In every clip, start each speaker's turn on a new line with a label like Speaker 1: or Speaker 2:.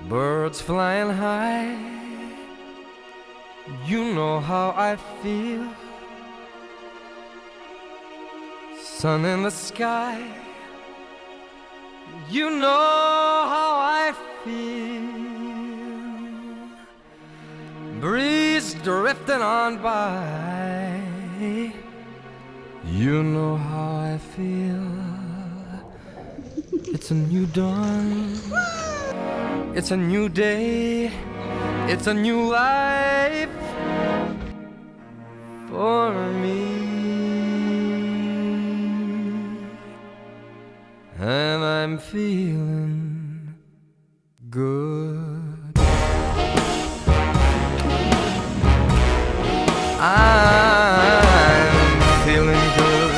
Speaker 1: Birds flying high, you know how I feel. Sun in the sky, you know how I feel. Breeze drifting on by, you know how I feel. It's a new dawn, it's a new day, it's a new life for me. And I'm feeling good. I'm feeling good.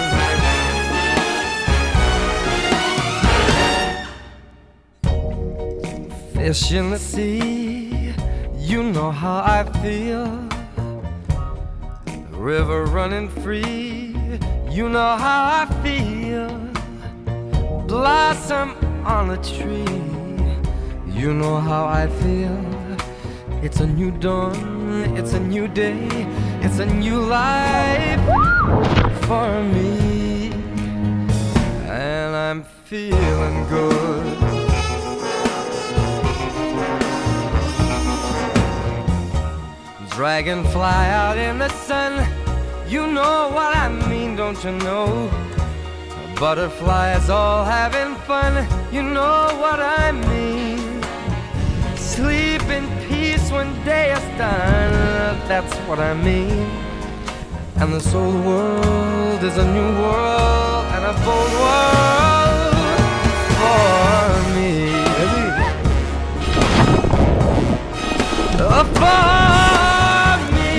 Speaker 1: Fish in the sea, you know how I feel. River running free, you know how I feel. Blossom on a tree, you know how I feel. It's a new dawn, it's a new day, it's a new life for me. And I'm feeling good. Dragonfly out in the sun, you know what I mean, don't you know? Butterflies all having fun, you know what I mean. Sleep in peace when day is done, that's what I mean. And this old world is a new world and a bold world for me. For me.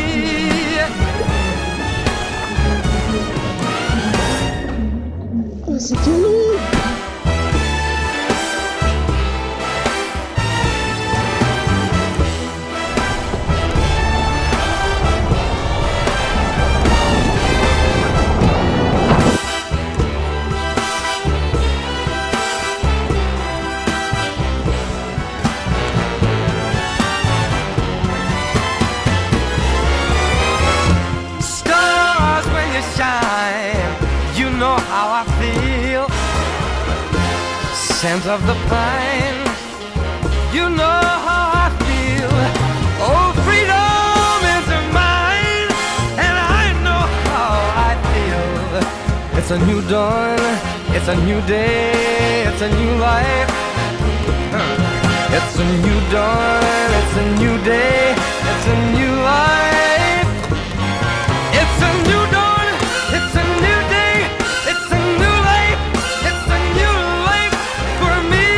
Speaker 2: Oh, c'est tout.
Speaker 1: Scent of the pine, you know how I feel. Oh, freedom is mine, and I know how I feel. It's a new dawn, it's a new day, it's a new life. It's a new dawn, it's a new day, it's a new life. It's a new dawn, it's a new day, it's a new life. It's a new life for me.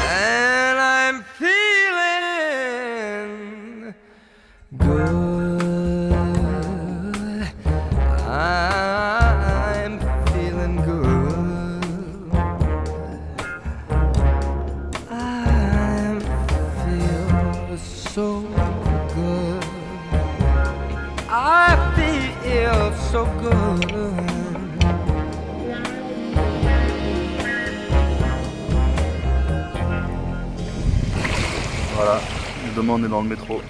Speaker 1: And I'm feeling good. I'm feeling good. I feel so good. I feel so good.
Speaker 3: Voilà, demain on est dans le métro.